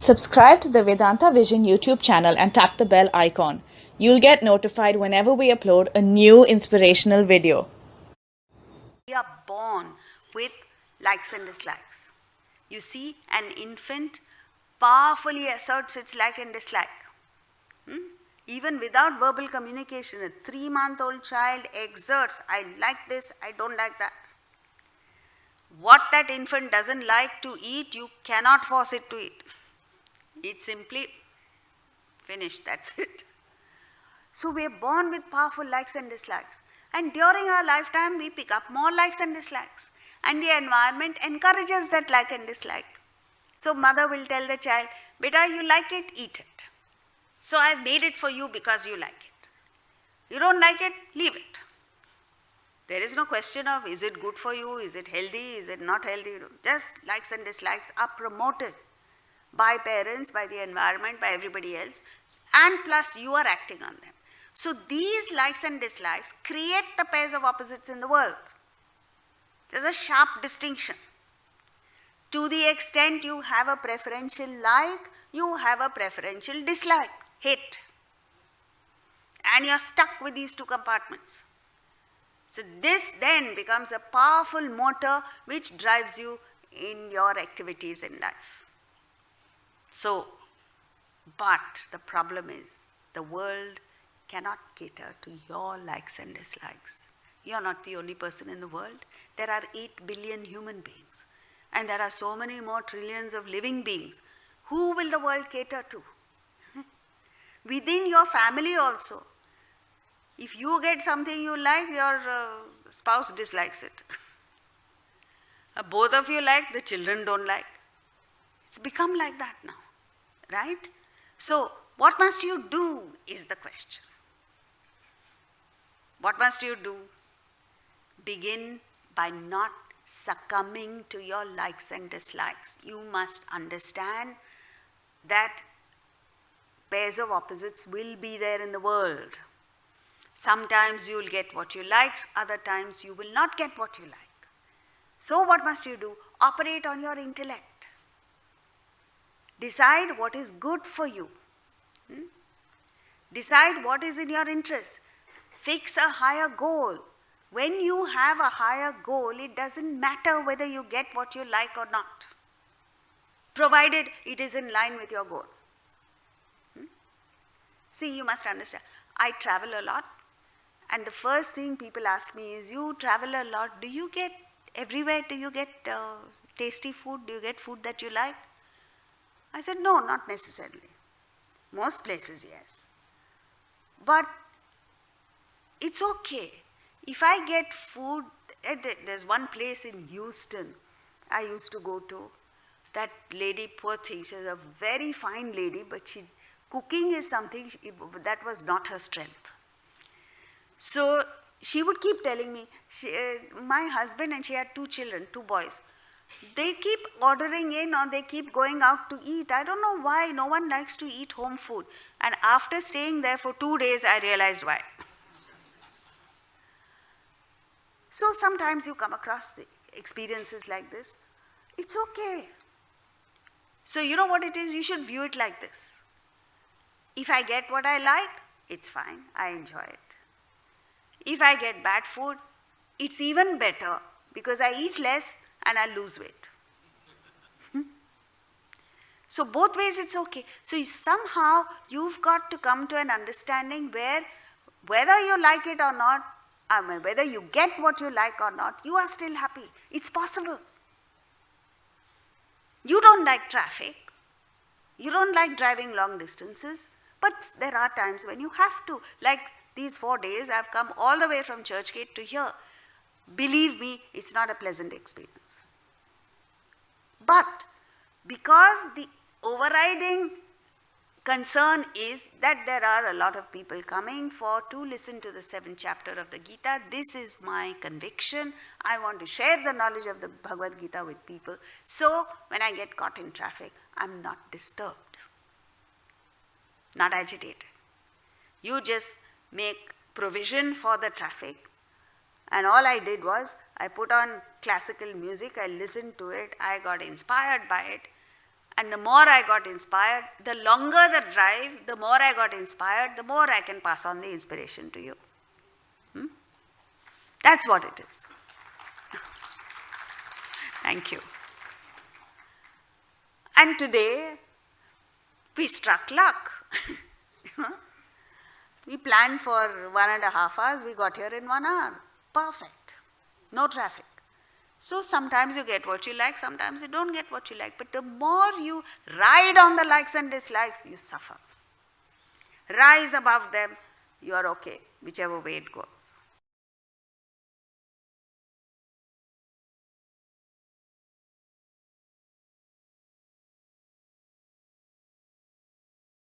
Subscribe to the Vedanta Vision YouTube channel and tap the bell icon. You'll get notified whenever we upload a new inspirational video. We are born with likes and dislikes. You see, an infant powerfully asserts its like and dislike. Even without verbal communication, a 3-month-old child exerts, I like this, I don't like that. What that infant doesn't like to eat, you cannot force it to eat. It's simply finished, that's it. So we are born with powerful likes and dislikes. And during our lifetime, we pick up more likes and dislikes. And the environment encourages that like and dislike. So mother will tell the child, beta, you like it, eat it. So I've made it for you because you like it. You don't like it, leave it. There is no question of is it good for you, is it healthy, is it not healthy. Just likes and dislikes are promoted by parents, by the environment, by everybody else, and plus you are acting on them. So these likes and dislikes create the pairs of opposites in the world. There's a sharp distinction. To the extent you have a preferential like, you have a preferential dislike, hate. And you're stuck with these two compartments. So this then becomes a powerful motor which drives you in your activities in life. So, but the problem is the world cannot cater to your likes and dislikes. You're not the only person in the world. There are 8 billion human beings. And there are so many more trillions of living beings. Who will the world cater to? Within your family also. If you get something you like, your spouse dislikes it. Both of you like, the children don't like. It's become like that now, right? So, what must you do is the question. What must you do? Begin by not succumbing to your likes and dislikes. You must understand that pairs of opposites will be there in the world. Sometimes you will get what you like, other times you will not get what you like. So what must you do? Operate on your intellect. Decide what is good for you. Decide what is in your interest. Fix a higher goal. When you have a higher goal, it doesn't matter whether you get what you like or not, provided it is in line with your goal. See, you must understand, I travel a lot, and the first thing people ask me is, you travel a lot, do you get everywhere, do you get tasty food, do you get food that you like? I said, no, not necessarily. Most places, yes. But it's okay. If I get food, there's one place in Houston I used to go to. That lady, poor thing, she's a very fine lady, but cooking is something that was not her strength. So she would keep telling me, my husband and she had 2 children, 2 boys. They keep ordering in or they keep going out to eat. I don't know why, no one likes to eat home food. And after staying there for 2 days, I realized why. So sometimes you come across the experiences like this. It's okay. So you know what it is? You should view it like this. If I get what I like, it's fine. I enjoy it. If I get bad food, it's even better because I eat less and I lose weight. So both ways it's okay. So somehow you've got to come to an understanding where whether you like it or not, whether you get what you like or not, you are still happy. It's possible. You don't like traffic. You don't like driving long distances. But there are times when you have to. Like these 4 days, I've come all the way from Churchgate to here. Believe me, it's not a pleasant experience. But because the overriding concern is that there are a lot of people coming to listen to the 7th chapter of the Gita. This is my conviction. I want to share the knowledge of the Bhagavad Gita with people. So when I get caught in traffic, I'm not disturbed, not agitated. You just make provision for the traffic. And all I did was, I put on classical music, I listened to it, I got inspired by it. And the more I got inspired, the longer the drive, the more I got inspired, the more I can pass on the inspiration to you. That's what it is. Thank you. And today, we struck luck. We planned for 1.5 hours, we got here in 1 hour. Perfect. No traffic. So sometimes you get what you like, sometimes you don't get what you like. But the more you ride on the likes and dislikes, you suffer. Rise above them, you are okay, whichever way it goes.